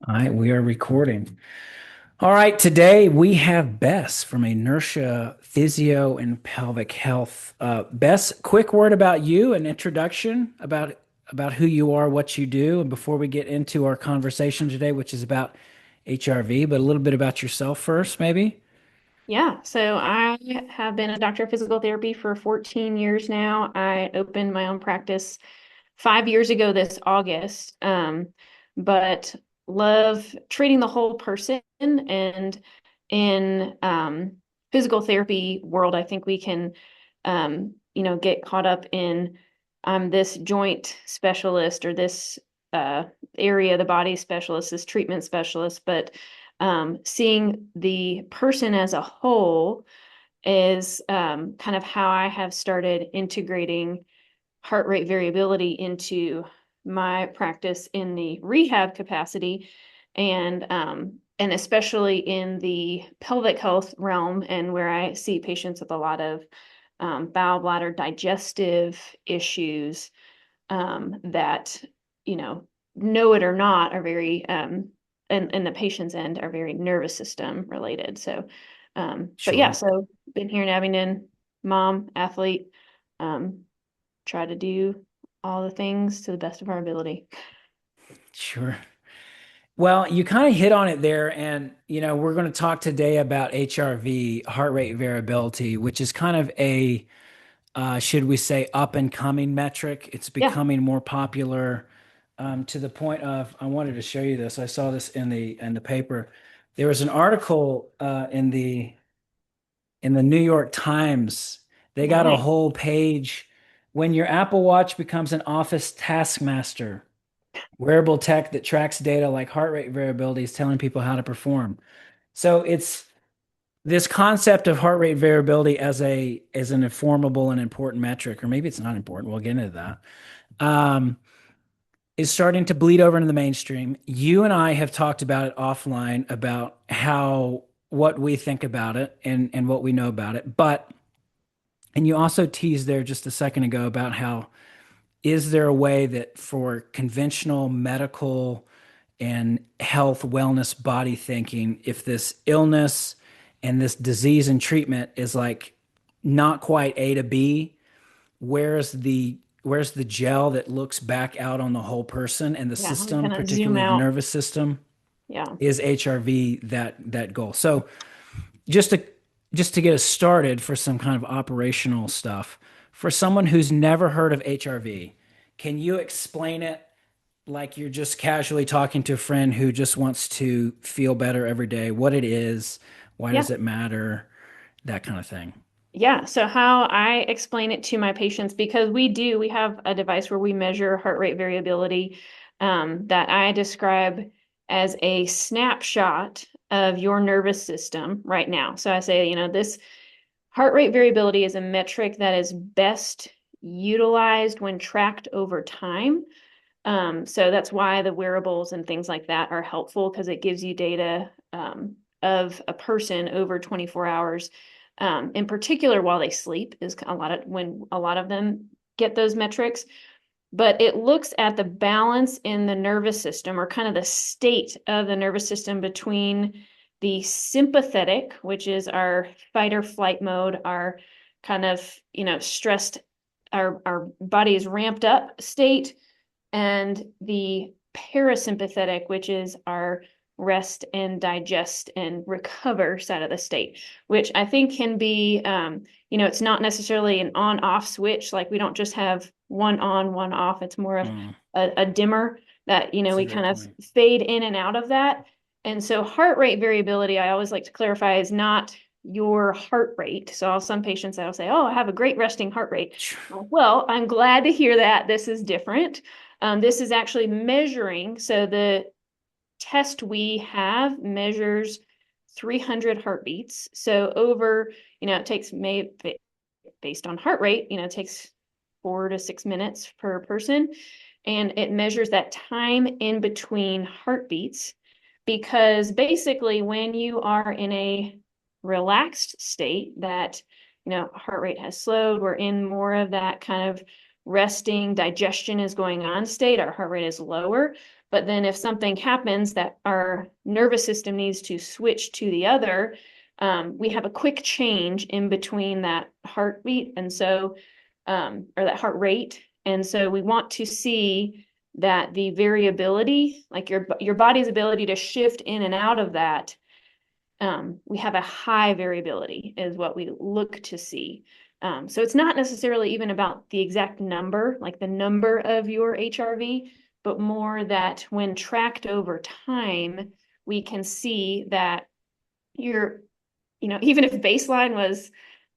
All right, we are recording. All right, today we have Bess from Inertia Physio and Pelvic Health. Bess, quick word about you, an introduction about who you are, what you do, and before we get into our conversation today, which is about HRV, but a little bit about yourself first, maybe. Yeah, so I have been a doctor of physical therapy for 14 years now. I opened my own practice 5 years ago this August, but love treating the whole person. And in physical therapy world, I think we can, get caught up in this joint specialist or this uh, area of the body specialist, this treatment specialist, but seeing the person as a whole is kind of how I have started integrating heart rate variability into my practice in the rehab capacity and especially in the pelvic health realm and where I see patients with a lot of bowel bladder digestive issues that know it or not are very and the patient's end are very nervous system related. So but yeah, Sure. so been here in Abingdon, mom, athlete, um, try to do all the things to the best of our ability. Sure. Well, you kind of hit on it there, and we're going to talk today about HRV, heart rate variability, which is kind of a should we say, up and coming metric. It's Yeah. becoming more popular to the point of I wanted to show you this. I saw this in the paper. There was an article in the New York Times. They got a Nice. whole page when your Apple Watch becomes an office taskmaster. Wearable tech that tracks data like heart rate variability is telling people how to perform. So it's this concept of heart rate variability as an informable and important metric, or maybe it's not important. We'll get into that. Um, is starting to bleed over into the mainstream. You and I have talked about it offline about how what we think about it and what we know about it. But and you also teased there just a second ago about how is there a way that for conventional medical and health, wellness, body thinking, if this illness and this disease and treatment is like not quite A to B, where's the gel that looks back out on the whole person and the Yeah, we system, kind of zoom particularly the out. nervous system, Yeah. is HRV that goal. So just to just to get us started for some kind of operational stuff, for someone who's never heard of HRV, can you explain it like you're just casually talking to a friend who just wants to feel better every day, what it is, why Yeah. does it matter, that kind of thing? Yeah. So how I explain it to my patients, because we have a device where we measure heart rate variability that I describe as a snapshot of your nervous system right now. So I say, this heart rate variability is a metric that is best utilized when tracked over time. So that's why the wearables and things like that are helpful because it gives you data of a person over 24 hours. In particular, while they sleep is when a lot of them get those metrics. But it looks at the balance in the nervous system or kind of the state of the nervous system between the sympathetic, which is our fight or flight mode, our kind of, stressed, our body is ramped up state and the parasympathetic, which is our rest and digest and recover side of the state, which I think can be, it's not necessarily an on off switch. Like we don't just have one on, one off. It's more of Mm, a dimmer that, that's a we great kind of point. fade in and out of that. And so heart rate variability, I always like to clarify, is not your heart rate. So some patients that'll say, "Oh, I have a great resting heart rate." Well, I'm glad to hear that this is different. This is actually measuring. So the test we have measures 300 heartbeats. So over, it takes based on heart rate, it takes 4 to 6 minutes per person. And it measures that time in between heartbeats because basically when you are in a relaxed state that, heart rate has slowed, we're in more of that kind of resting, digestion is going on state, our heart rate is lower. But then if something happens that our nervous system needs to switch to the other, we have a quick change in between that heartbeat. And so, or that heart rate. And so we want to see that the variability, like your body's ability to shift in and out of that, we have a high variability is what we look to see. So it's not necessarily even about the exact number, like the number of your HRV, but more that when tracked over time, we can see that you're, even if baseline was,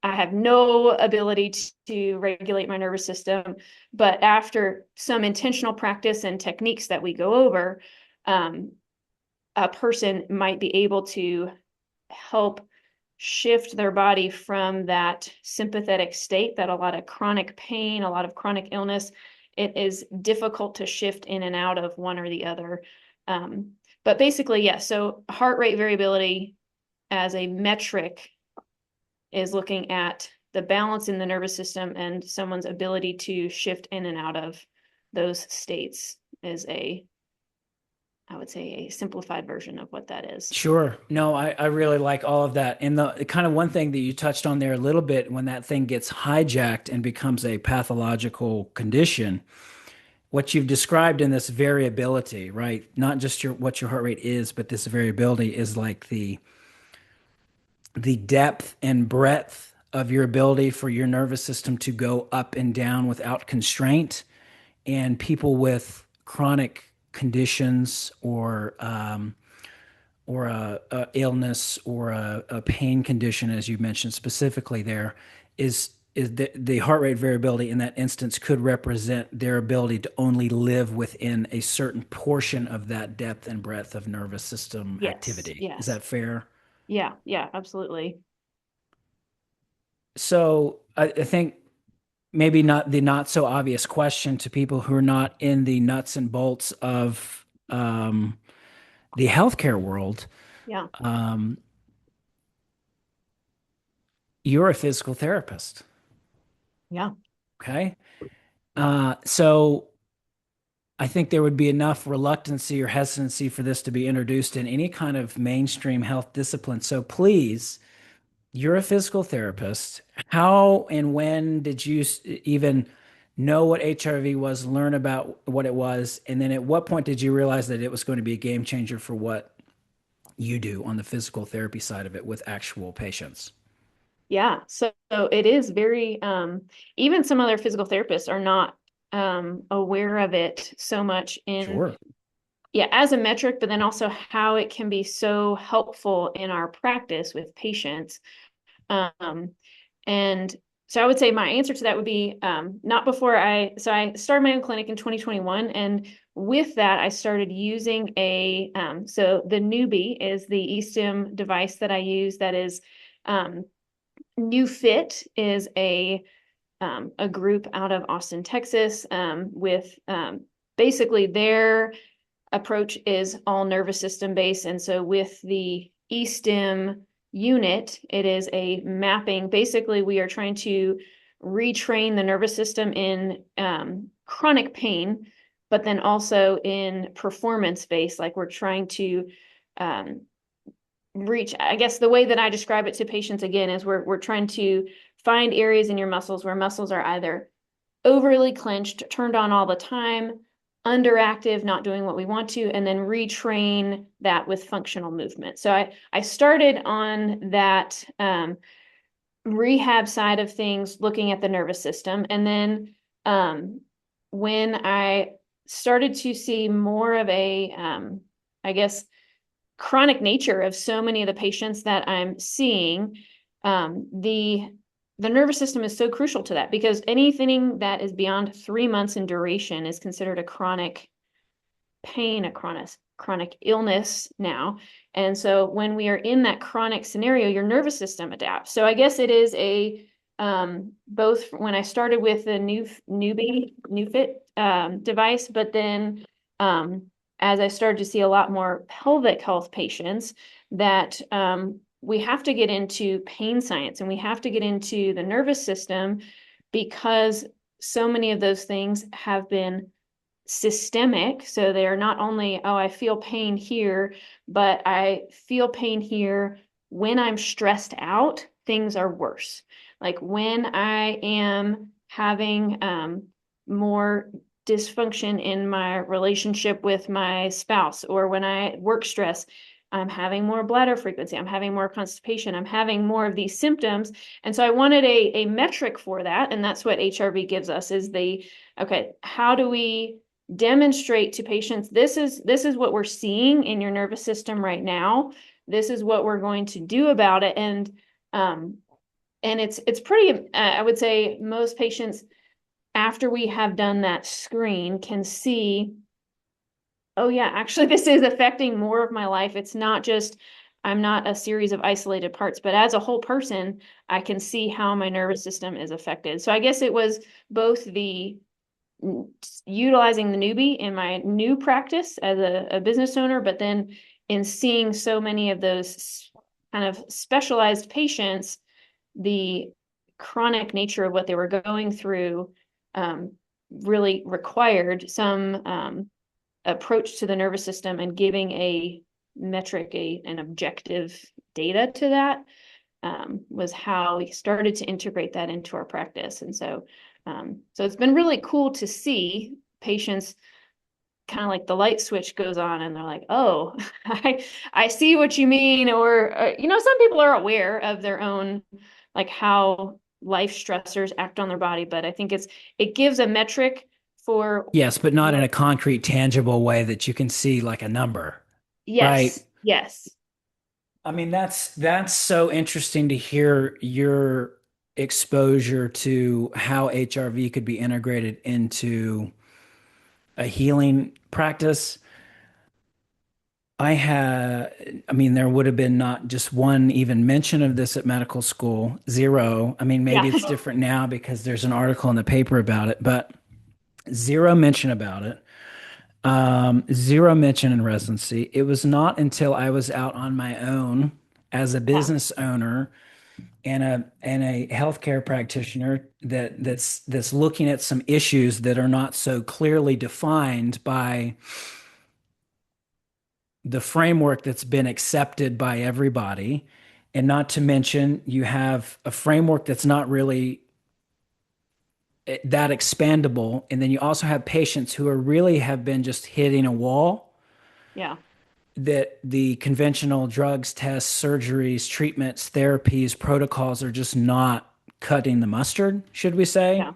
I have no ability to regulate my nervous system, but after some intentional practice and techniques that we go over, a person might be able to help shift their body from that sympathetic state, that a lot of chronic pain, a lot of chronic illness, it is difficult to shift in and out of one or the other. But basically, yes. So heart rate variability as a metric is looking at the balance in the nervous system and someone's ability to shift in and out of those states is I would say a simplified version of what that is. Sure. No, I really like all of that. And the kind of one thing that you touched on there a little bit, when that thing gets hijacked and becomes a pathological condition, what you've described in this variability, right? Not just what your heart rate is, but this variability is like the depth and breadth of your ability for your nervous system to go up and down without constraint. And people with chronic conditions or a illness or a pain condition, as you mentioned specifically, there is the heart rate variability in that instance could represent their ability to only live within a certain portion of that depth and breadth of nervous system Yes, activity. Is yes. that fair? Yeah, yeah, absolutely. So I think maybe not the not so obvious question to people who are not in the nuts and bolts of the healthcare world. Yeah, Um, you're a physical therapist, yeah, okay? So I think there would be enough reluctancy or hesitancy for this to be introduced in any kind of mainstream health discipline. So please, you're a physical therapist. How and when did you even know what HRV was, learn about what it was, and then at what point did you realize that it was going to be a game changer for what you do on the physical therapy side of it with actual patients? yeah. So it is very, even some other physical therapists are not aware of it so much in, Sure. yeah, as a metric, but then also how it can be so helpful in our practice with patients. Um, and so I would say my answer to that would be not before I started my own clinic in 2021. And with that, I started using so the newbie is the eStim device that I use that is, New Fit is a group out of Austin, Texas, with basically their approach is all nervous system based. And so with the eStim unit, it is a mapping. Basically, we are trying to retrain the nervous system in chronic pain, but then also in performance based, like we're trying to um, reach, I guess the way that I describe it to patients again is we're trying to find areas in your muscles where muscles are either overly clenched, turned on all the time, underactive, not doing what we want to, and then retrain that with functional movement. So I started on that rehab side of things, looking at the nervous system. And then when I started to see more of I guess, chronic nature of so many of the patients that I'm seeing, the nervous system is so crucial to that because anything that is beyond 3 months in duration is considered a chronic pain, a chronic illness now. And so when we are in that chronic scenario, your nervous system adapts. So I guess it is both when I started with the new fit device, but then as I started to see a lot more pelvic health patients, that we have to get into pain science and we have to get into the nervous system because so many of those things have been systemic. So they are not only, oh, I feel pain here, but I feel pain here when I'm stressed out, things are worse. Like when I am having more dysfunction in my relationship with my spouse, or when I work stress, I'm having more bladder frequency, I'm having more constipation, I'm having more of these symptoms. And so I wanted a metric for that. And that's what HRV gives us is okay, how do we demonstrate to patients this is what we're seeing in your nervous system right now. This is what we're going to do about it. And it's pretty I would say most patients after we have done that screen can see, oh yeah, actually this is affecting more of my life. It's not just I'm not a series of isolated parts, but as a whole person, I can see how my nervous system is affected. So I guess it was both the utilizing the newbie in my new practice as a business owner, but then in seeing so many of those kind of specialized patients, the chronic nature of what they were going through really required some approach to the nervous system and giving a metric, an objective data to that was how we started to integrate that into our practice. And so it's been really cool to see patients kind of like the light switch goes on and they're like, oh, I see what you mean. Or, some people are aware of their own, like how life stressors act on their body. But I think it gives a metric for Yes, but not in what, a concrete, tangible way that you can see like a number, right? yes, yes. I mean, that's so interesting to hear your exposure to how HRV could be integrated into a healing practice. I mean, there would have been not just one even mention of this at medical school, zero. I mean, maybe Yeah. it's different now because there's an article in the paper about it, but zero mention about it. Zero mention in residency. It was not until I was out on my own as a Yeah. business owner and a healthcare practitioner that's looking at some issues that are not so clearly defined by the framework that's been accepted by everybody. And not to mention, you have a framework that's not really that expandable. And then you also have patients who are really have been just hitting a wall Yeah. that the conventional drugs, tests, surgeries, treatments, therapies, protocols are just not cutting the mustard, should we say? Yeah.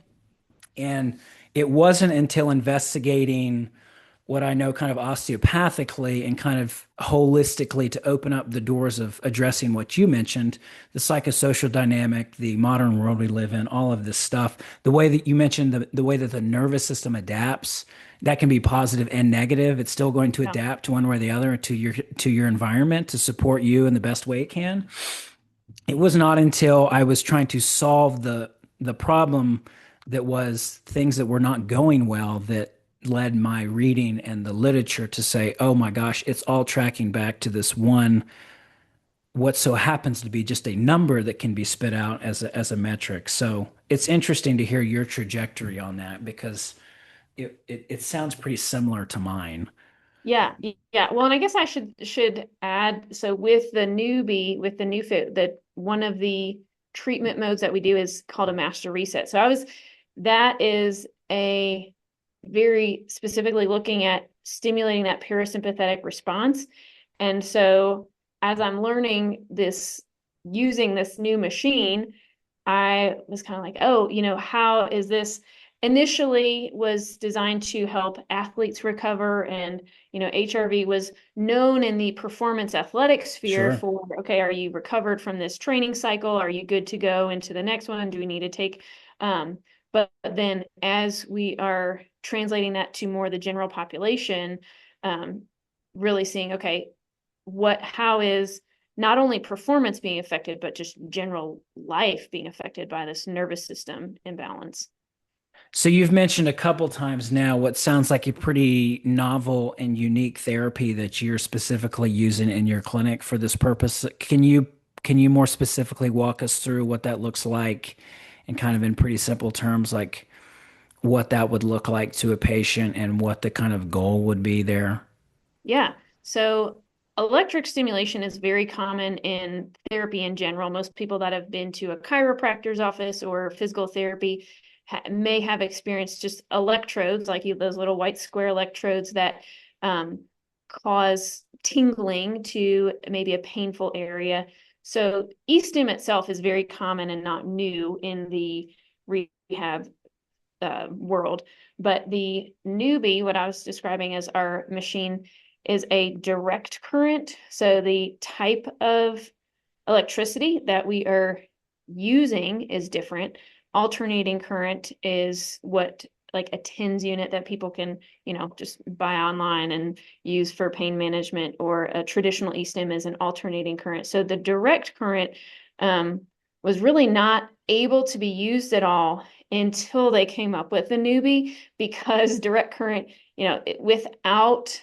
And it wasn't until investigating what I know kind of osteopathically and kind of holistically to open up the doors of addressing what you mentioned, the psychosocial dynamic, the modern world we live in, all of this stuff, the way that you mentioned the way that the nervous system adapts, that can be positive and negative. It's still going to Yeah. adapt one way or the other to your environment to support you in the best way it can. It was not until I was trying to solve the problem that was things that were not going well that led my reading and the literature to say, oh my gosh, it's all tracking back to this one, what so happens to be just a number that can be spit out as a metric. So it's interesting to hear your trajectory on that because it sounds pretty similar to mine. Yeah, yeah. Well, and I guess I should add, so with the newbie, with the new fit, that one of the treatment modes that we do is called a master reset. That is a very specifically looking at stimulating that parasympathetic response. And so as I'm learning this, using this new machine, I was kind of like, oh, how is this initially was designed to help athletes recover and HRV was known in the performance athletic sphere Sure. for, okay, are you recovered from this training cycle? Are you good to go into the next one? Do we need to take but then as we are translating that to more the general population, um, really seeing, okay, how is not only performance being affected, but just general life being affected by this nervous system imbalance. So you've mentioned a couple times now what sounds like a pretty novel and unique therapy that you're specifically using in your clinic for this purpose. Can you more specifically walk us through what that looks like and kind of in pretty simple terms, like what that would look like to a patient and what the kind of goal would be there? Yeah. So electric stimulation is very common in therapy in general. Most people that have been to a chiropractor's office or physical therapy may have experienced just electrodes, like those little white square electrodes that um, cause tingling to maybe a painful area. So e-stim itself is very common and not new in the rehab world. But the newbie, what I was describing as our machine, is a direct current. So the type of electricity that we are using is different. Alternating current is what like a TENS unit that people can, just buy online and use for pain management, or a traditional e-stim is an alternating current. So the direct current um, was really not able to be used at all until they came up with the newbie, because direct current, without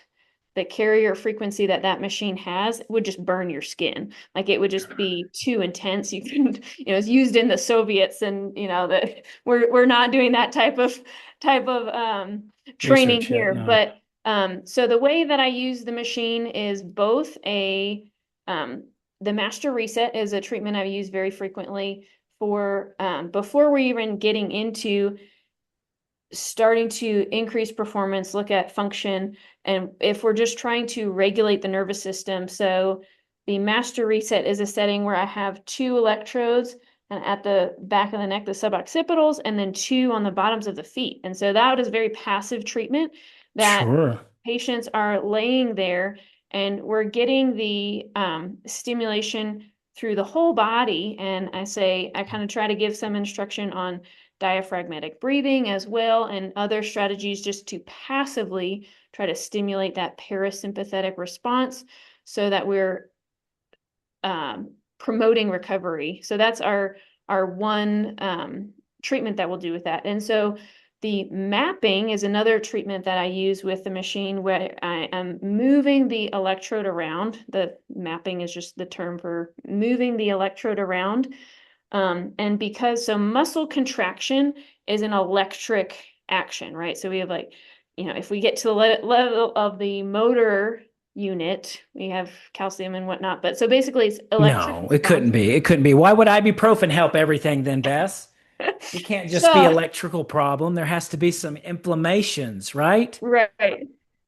the carrier frequency that that machine has, would just burn your skin. Like it would just be too intense. You can, it's used in the Soviets, and that we're not doing that type of training Research yet, here. no. But so the way that I use the machine is both um, the master reset is a treatment I use very frequently for before we're even getting into starting to increase performance, look at function, and if we're just trying to regulate the nervous system. So the master reset is a setting where I have two electrodes and at the back of the neck, the suboccipitals, and then two on the bottoms of the feet. And so that is very passive treatment that Sure. patients are laying there, and we're getting the stimulation through the whole body. And I kind of try to give some instruction on diaphragmatic breathing as well, and other strategies just to passively try to stimulate that parasympathetic response so that we're promoting recovery. So that's our one treatment that we'll do with that. And so the mapping is another treatment that I use with the machine, where I am moving the electrode around. The mapping is just the term for moving the electrode around. And because muscle contraction is an electric action, right? So we have if we get to the level of the motor unit, we have calcium and whatnot. But so basically it's electric No, it couldn't response. be. It couldn't be. Why would ibuprofen help everything then, Bess? It can't just be So, electrical problem. There has to be some inflammations, right? right,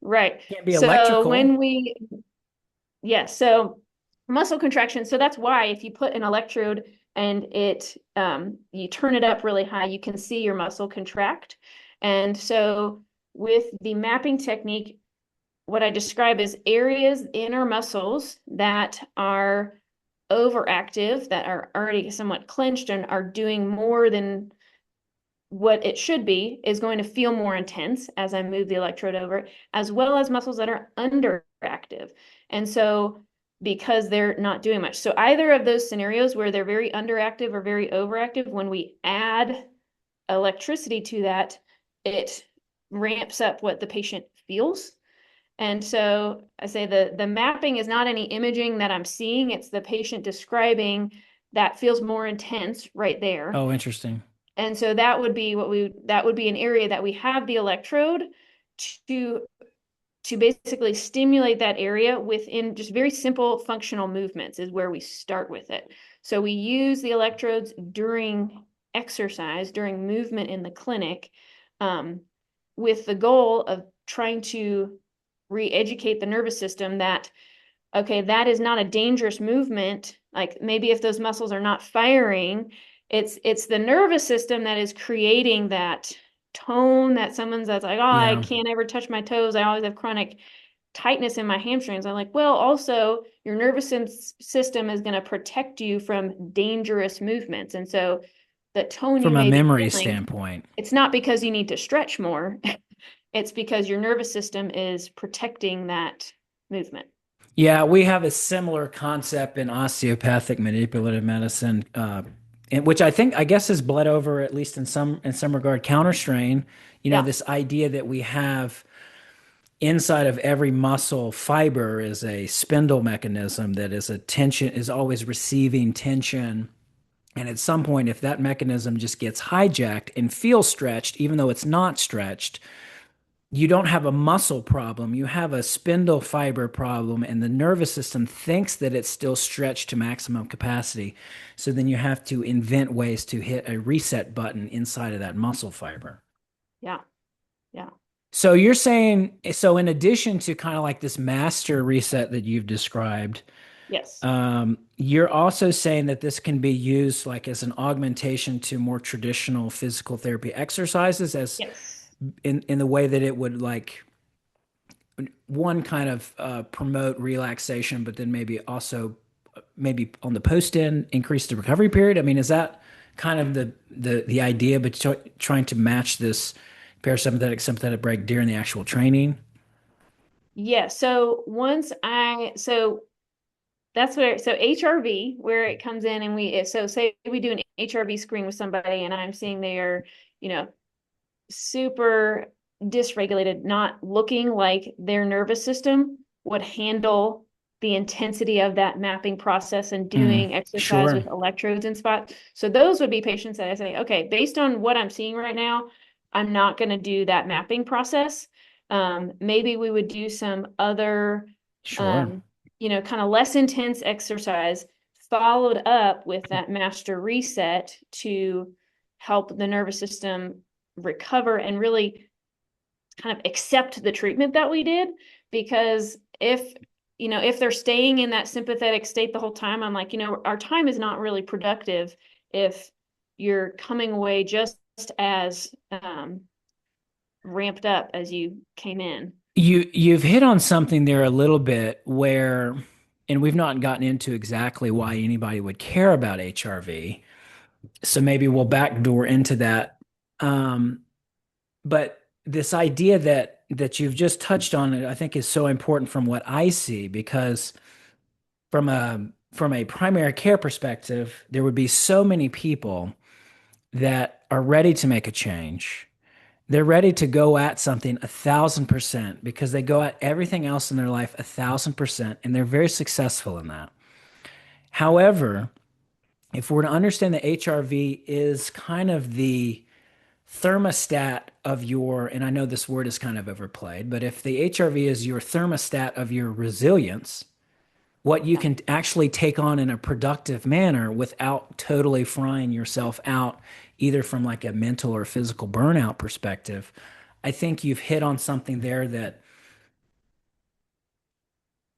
right. It can't be So electrical. when we, yes, so muscle contraction. So that's why if you put an electrode and you turn it up really high, you can see your muscle contract. And so with the mapping technique, what I describe is areas in our muscles that are overactive, that are already somewhat clenched and are doing more than what it should be, is going to feel more intense as I move the electrode over, as well as muscles that are underactive. And so because they're not doing much. So either of those scenarios where they're very underactive or very overactive, when we add electricity to that, it ramps up what the patient feels. And so I say the mapping is not any imaging that I'm seeing, it's the patient describing that feels more intense right there. Oh, interesting. And so that would be an area that we have the electrode to basically stimulate that area within just very simple functional movements is where we start with it. So we use the electrodes during exercise, during movement in the clinic, with the goal of trying to re-educate the nervous system that, okay, that is not a dangerous movement. Like maybe if those muscles are not firing, it's the nervous system that is creating that tone that that's like, oh, I Yeah. can't ever touch my toes. I always have chronic tightness in my hamstrings. I'm like, well, also your nervous system is going to protect you from dangerous movements. And so the tone you From a may be memory feeling, standpoint. it's not because you need to stretch more. It's because your nervous system is protecting that movement. Yeah, we have a similar concept in osteopathic manipulative medicine, which I guess is bled over at least in some regard counter strain. Yeah. This idea that we have inside of every muscle fiber is a spindle mechanism that is a tension is always receiving tension And at some point, if that mechanism just gets hijacked and feels stretched, even though it's not stretched, you don't have a muscle problem. You have a spindle fiber problem, and the nervous system thinks that it's still stretched to maximum capacity. So then you have to invent ways to hit a reset button inside of that muscle fiber. Yeah. Yeah. So you're saying, so in addition to kind of like this master reset that you've described, Yes. you're also saying that this can be used like as an augmentation to more traditional physical therapy exercises, as Yes. in the way that it would like one kind of promote relaxation, but then maybe also maybe on the post end increase the recovery period. I mean, is that kind of the idea, but trying to match this parasympathetic sympathetic break during the actual training? Yeah. So that's where, so HRV, where it comes in and so say we do an HRV screen with somebody and I'm seeing they are, you know, super dysregulated, not looking like their nervous system would handle the intensity of that mapping process and Mm, doing exercise sure, with electrodes and spots. So those would be patients that I say, okay, based on what I'm seeing right now, I'm not going to do that mapping process. Maybe we would do some other, sure. um, kind of less intense exercise followed up with that master reset to help the nervous system recover and really kind of accept the treatment that we did. Because if they're staying in that sympathetic state the whole time, I'm like, our time is not really productive if you're coming away just as ramped up as you came in. You've hit on something there a little bit where, and we've not gotten into exactly why anybody would care about HRV. So maybe we'll backdoor into that. Um, but this idea that you've just touched on it, I think is so important from what I see, because from a primary care perspective, there would be so many people that are ready to make a change. They're ready to go at something 1,000% because they go at everything else in their life 1,000%, and they're very successful in that. However, if we're to understand that HRV is kind of the thermostat of your, and I know this word is kind of overplayed, but if the HRV is your thermostat of your resilience, what you Yeah. can actually take on in a productive manner without totally frying yourself out, either from like a mental or physical burnout perspective, I think you've hit on something there that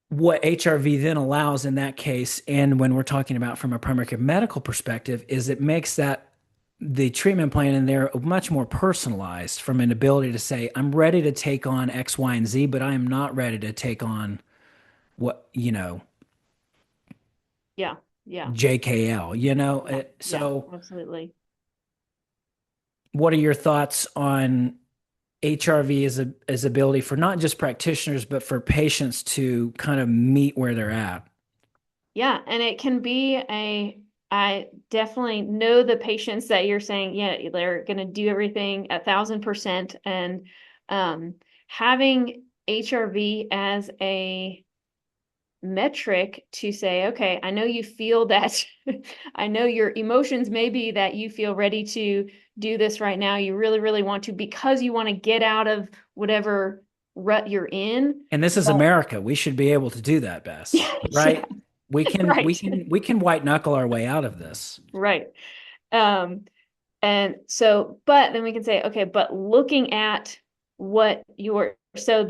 what HRV then allows in that case, and when we're talking about from a primary care medical perspective, is it makes that the treatment plan in there much more personalized from an ability to say, I'm ready to take on X, Y, and Z, but I am not ready to take on what, Yeah. Yeah. JKL, Yeah. Yeah. So Absolutely. what are your thoughts on HRV as ability for not just practitioners, but for patients to kind of meet where they're at? Yeah, and it can be I definitely know the patients that you're saying, yeah, they're going to do everything 1,000%. And um, having HRV as a metric to say, okay, I know you feel that, I know your emotions may be that you feel ready to do this right now. You really, really want to because you want to get out of whatever rut you're in. And this is But America. We should be able to do that, Bess, yeah, right? We can we right, can we can white knuckle our way out of this. right. Um, And so, but then we can say, okay, but looking at what your, so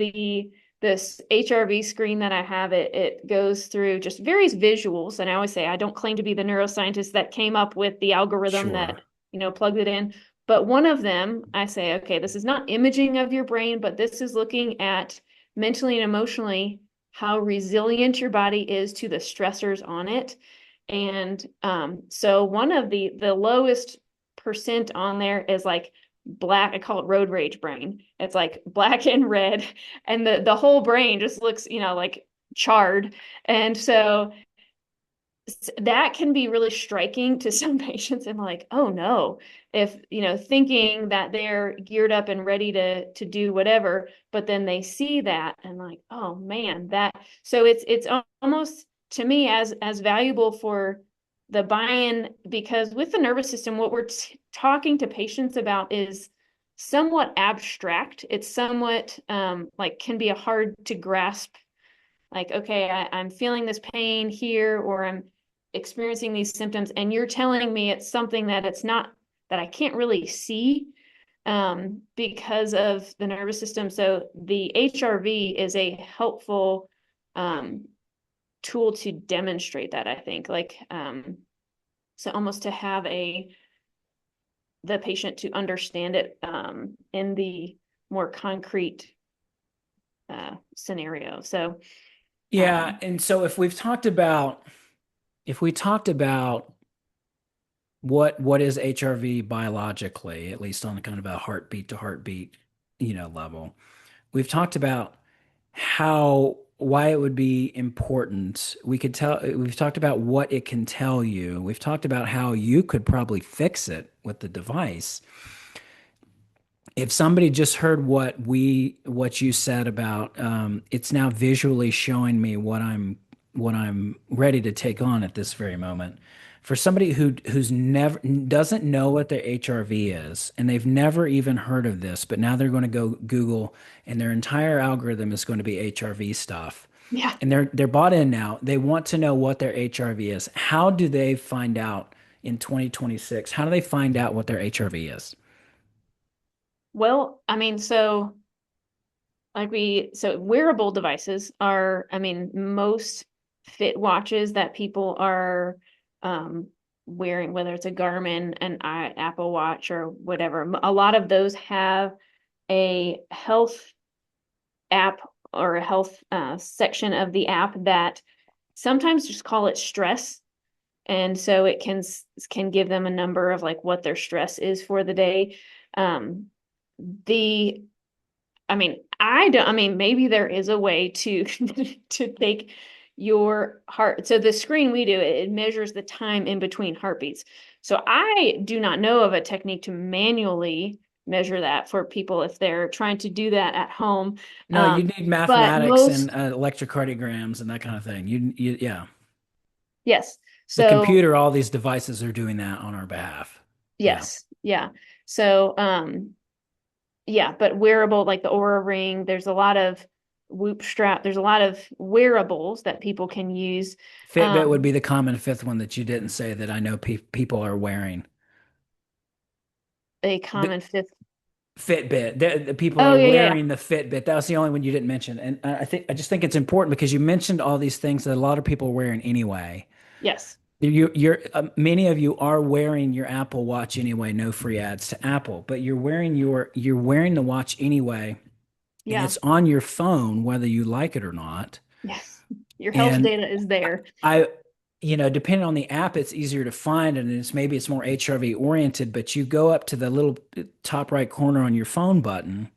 this HRV screen that I have, it goes through just various visuals. And I always say, I don't claim to be the neuroscientist that came up with the algorithm Sure. that, plugged it in. But one of them, I say, okay, this is not imaging of your brain, but this is looking at mentally and emotionally how resilient your body is to the stressors on it. And so one of the lowest percent on there is like black. I call it road rage brain. It's like black and red, and the whole brain just looks, like charred. And so that can be really striking to some patients and like, oh no, if thinking that they're geared up and ready to do whatever, but then they see that and like, oh man, that, so it's almost to me as valuable for the buy-in, because with the nervous system, what we're talking to patients about is somewhat abstract. It's somewhat like can be a hard to grasp. Like, okay, I'm feeling this pain here, or I'm experiencing these symptoms, and you're telling me it's something that it's not, that I can't really see because of the nervous system. So the HRV is a helpful tool to demonstrate that, I think. Like, so almost to have the patient to understand it in the more concrete scenario. So Yeah, and so if we talked about what is HRV biologically, at least on kind of a heartbeat to heartbeat, level. We've talked about why it would be important. We've talked about what it can tell you. We've talked about how you could probably fix it with the device. If somebody just heard what you said about it's now visually showing me what I'm ready to take on at this very moment. For somebody who's never doesn't know what their HRV is and they've never even heard of this, but now they're going to go Google and their entire algorithm is going to be HRV stuff. yeah. And they're bought in now. They want to know what their HRV is. How do they find out in 2026? How do they find out what their HRV is? Well, I mean, so wearable devices are, I mean, most fit watches that people are um, wearing, whether it's a Garmin, an Apple Watch, or whatever, a lot of those have a health app or a health section of the app that sometimes just call it stress. And so it can give them a number of like what their stress is for the day. Um, the I mean, I mean, maybe there is a way to to take your heart. So the screen we do, it measures the time in between heartbeats. So I do not know of a technique to manually measure that for people if they're trying to do that at home. No, you need But mathematics and most, electrocardiograms and that kind of thing. Yeah. yes. The So computer, all these devices are doing that on our behalf. Yeah. yes, yeah. So yeah, but wearable like the Aura Ring, there's a lot of Whoop strap, there's a lot of wearables that people can use. Fitbit would be the common fifth one that you didn't say that I know people are wearing. A The common fifth. Fitbit, the people Oh are yeah, yeah, wearing the Fitbit. That was the only one you didn't mention. And I just think it's important because you mentioned all these things that a lot of people are wearing anyway. yes, Many of you are wearing your Apple Watch anyway. No free ads to Apple, but you're wearing the watch anyway, and yeah, it's on your phone whether you like it or not. yes. Your health And data is there. I, depending on the app, it's easier to find, and maybe it's more HRV oriented. But you go up to the little top right corner on your phone button,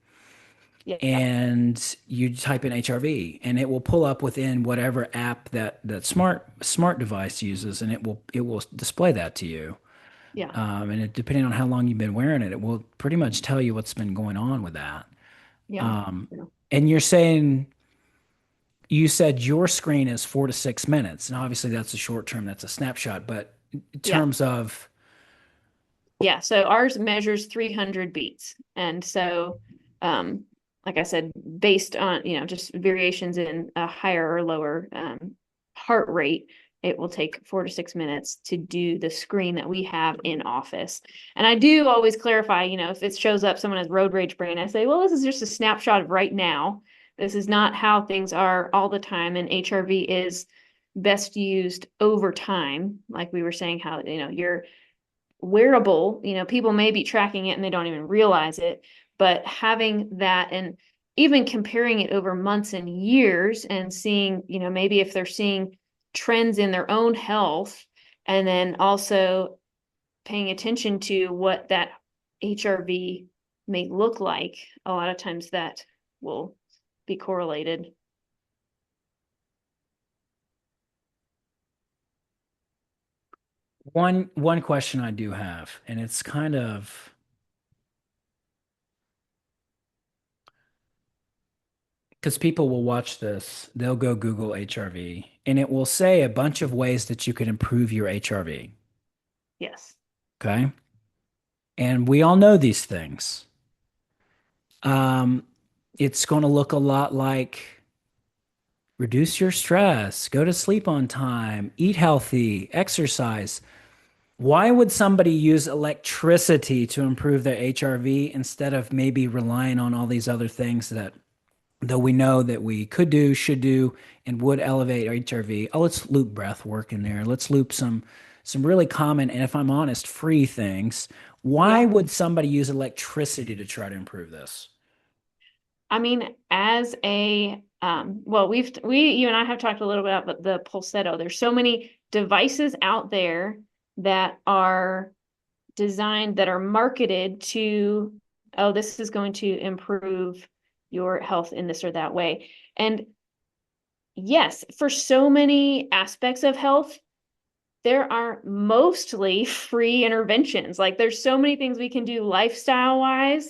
Yeah, and you type in HRV, and it will pull up within whatever app that smart device uses, and it will display that to you. yeah, Depending on how long you've been wearing it, it will pretty much tell you what's been going on with that. yeah, Um, yeah, and you said your screen is 4 to 6 minutes, and obviously that's a short term, that's a snapshot. But in yeah. terms of Yeah, so ours measures 300 beats. And so, um, like I said, based on, just variations in a higher or lower heart rate, it will take 4 to 6 minutes to do the screen that we have in office. And I do always clarify, if it shows up someone has road rage brain, I say, well, this is just a snapshot of right now. This is not how things are all the time. And HRV is best used over time. Like we were saying, how, you're wearable, people may be tracking it and they don't even realize it, but having that and even comparing it over months and years and seeing, maybe if they're seeing trends in their own health, and then also paying attention to what that HRV may look like, a lot of times that will be correlated. one question I do have, and it's kind of because people will watch this, they'll go Google HRV and it will say a bunch of ways that you can improve your HRV. Yes. Okay. And we all know these things. Um, it's going to look a lot like reduce your stress, go to sleep on time, eat healthy, exercise. Why would somebody use electricity to improve their HRV instead of maybe relying on all these other things that, though we know that we could do, should do, and would elevate our HRV? Oh, let's loop breath work in there. Let's loop some really common, and if I'm honest, free things. Why Yeah. would somebody use electricity to try to improve this? I mean, as a well, you and I have talked a little bit about the pulsetto. There's so many devices out there that are designed that are marketed to, oh, this is going to improve your health in this or that way. And yes, for so many aspects of health, there are mostly free interventions. Like there's so many things we can do lifestyle wise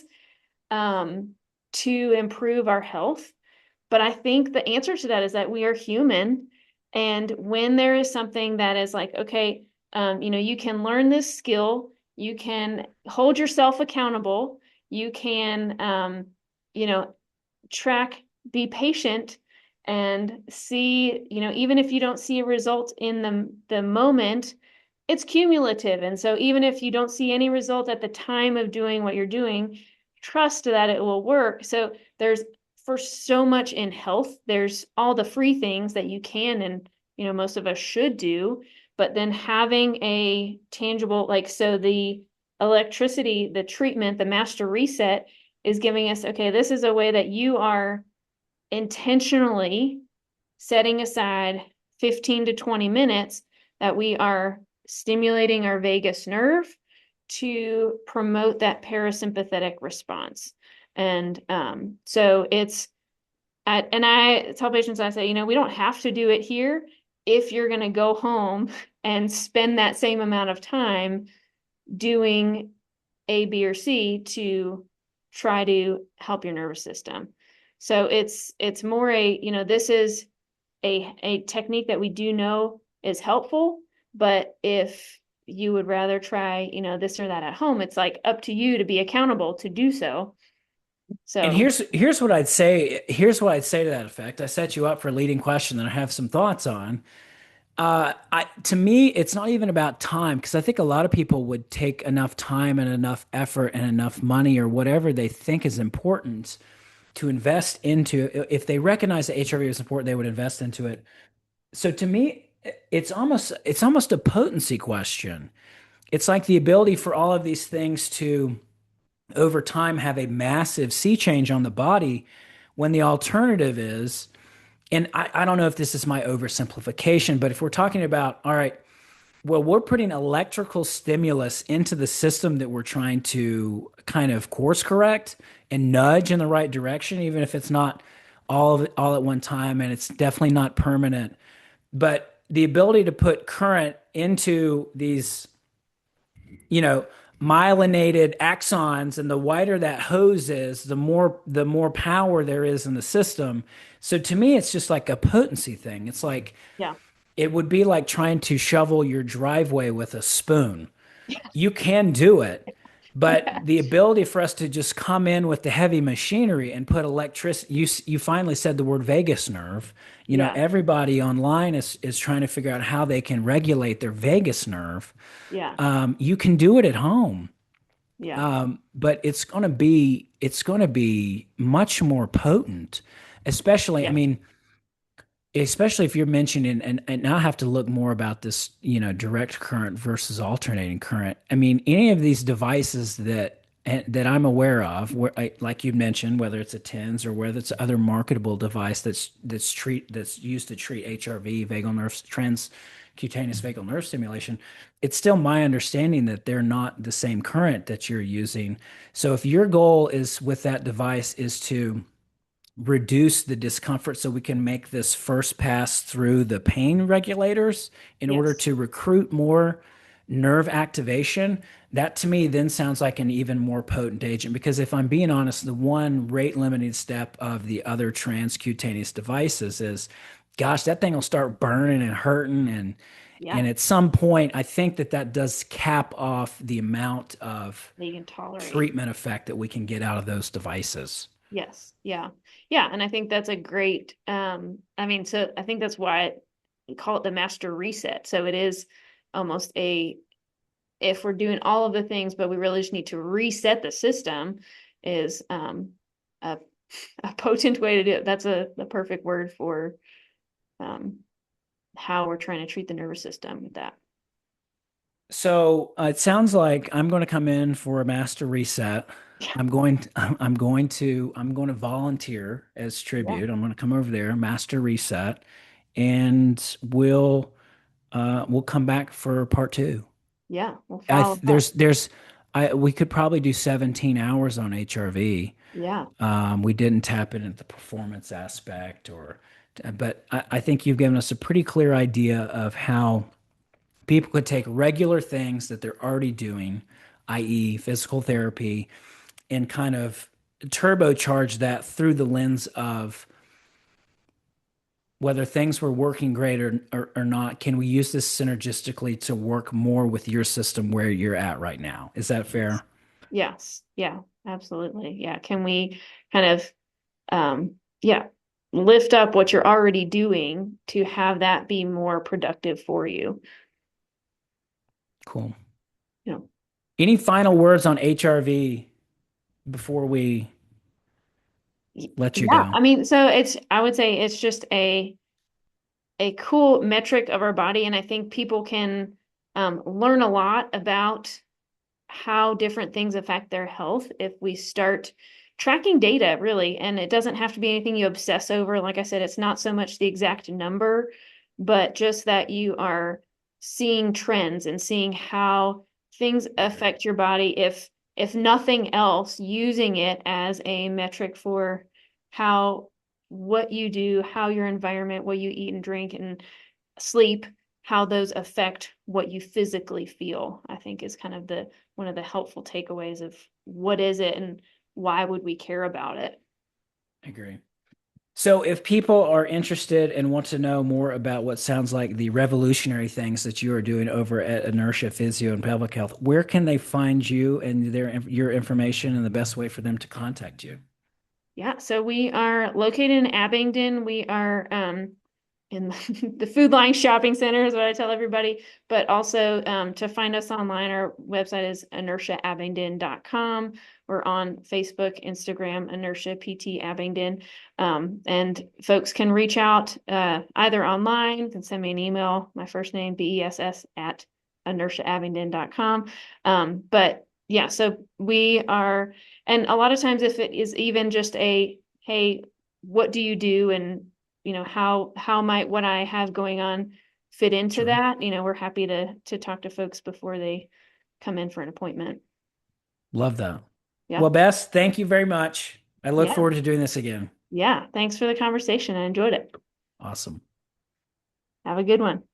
um, to improve our health. But I think the answer to that is that we are human. And when there is something that is like, okay, you can learn this skill, you can hold yourself accountable, you can, you know, track, be patient and see, even if you don't see a result in the moment, it's cumulative. And so even if you don't see any result at the time of doing what you're doing, trust that it will work. So there's for so much in health, there's all the free things that you can and most of us should do, but then having a tangible so the electricity, the treatment, the master reset is giving us, okay, this is a way that you are intentionally setting aside 15 to 20 minutes that we are stimulating our vagus nerve to promote that parasympathetic response. And so and I tell patients, I say, we don't have to do it here if you're going to go home and spend that same amount of time doing A, B, or C to try to help your nervous system. So it's more this is a technique that we do know is helpful, but if you would rather try, this or that at home, it's like up to you to be accountable to do so. And So here's what I'd say. Here's what I'd say to that effect. I set you up for a leading question that I have some thoughts on. To me, it's not even about time because I think a lot of people would take enough time and enough effort and enough money or whatever they think is important to invest into. If they recognize that HRV is important, they would invest into it. So to me, it's almost a potency question. It's like the ability for all of these things to over time have a massive sea change on the body when the alternative is, and I don't know if this is my oversimplification, but if we're talking about, all right, well, we're putting electrical stimulus into the system that we're trying to kind of course correct and nudge in the right direction, even if it's not all of it all at one time and it's definitely not permanent. But the ability to put current into these, you know, myelinated axons, and the wider that hose is, the more power there is in the system. So to me, it's just like a potency thing. It's like yeah, it would be like trying to shovel your driveway with a spoon. You can do it, but yeah, the ability for us to just come in with the heavy machinery and put electricity, you finally said the word vagus nerve. yeah, Everybody online is trying to figure out how they can regulate their vagus nerve. yeah, You can do it at home, yeah, but it's going to be much more potent, especially. I yeah, mean, especially if you're mentioning, and I have to look more about this, direct current versus alternating current. I mean, any of these devices that I'm aware of, like you mentioned, whether it's a TENS or whether it's other marketable device that's used to treat HRV, vagal nerve transcutaneous vagal nerve stimulation, it's still my understanding that they're not the same current that you're using. So if your goal is with that device is to reduce the discomfort so we can make this first pass through the pain regulators in order yes, to recruit more nerve activation, that to me then sounds like an even more potent agent. Because if I'm being honest, the one rate limiting step of the other transcutaneous devices is, gosh, that thing will start burning and hurting. And Yeah, at some point, I think that that does cap off the amount of they can tolerate. treatment effect that we can get out of those devices. Yes. Yeah. Yeah. And I think that's a great, I mean, so I think that's why we call it the master reset. So it is almost if we're doing all of the things, but we really just need to reset the system is, a, a potent way to do it. That's the perfect word for, um, how we're trying to treat the nervous system with that. So it sounds like I'm going to come in for a master reset. Yeah. I'm going to volunteer as Yeah. tribute. I'm going to come over there, master reset, and we'll come back for part two. Yeah. We'll follow up. We could probably do 17 hours on HRV. Yeah. We didn't tap into the performance aspect but I think you've given us a pretty clear idea of how people could take regular things that they're already doing, i.e., physical therapy, and kind of turbocharge that through the lens of whether things were working great or not. Can we use this synergistically to work more with your system where you're at right now? Is that fair? Yes. Yeah. Absolutely. Yeah. Can we kind of, yeah, lift up what you're already doing to have that be more productive for you? Cool. You know, Any final words on HRV before we let you yeah. go? I mean, so I would say it's just a cool metric of our body, and I think people can learn a lot about how different things affect their health if we start tracking data, really. And it doesn't have to be anything you obsess over. Like I said, it's not so much the exact number, but just that you are seeing trends and seeing how things affect your body. If nothing else, using it as a metric for how what you do, how your environment, what you eat and drink and sleep, how those affect what you physically feel, I think is kind of the one of the helpful takeaways of what is it and why would we care about it. I agree. So, if people are interested and want to know more about what sounds like the revolutionary things that you are doing over at Inertia Physio and Pelvic Health, where can they find you and your information and the best way for them to contact you? Yeah, so we are located in Abingdon. We are in the Food Line Shopping Center is what I tell everybody. But also to find us online, our website is inertiaabingdon.com. We're on Facebook, Instagram, Inertia PT Abingdon. And folks can reach out either online, can send me an email, my first name, BESS at inertiaabingdon.com. But yeah, so we are, and a lot of times if it is even just hey, what do you do? And how might what I have going on fit into Sure. that? We're happy to talk to folks before they come in for an appointment. Love that. Yeah. Well, Bess, thank you very much. I look Yeah. forward to doing this again. Yeah. Thanks for the conversation. I enjoyed it. Awesome. Have a good one.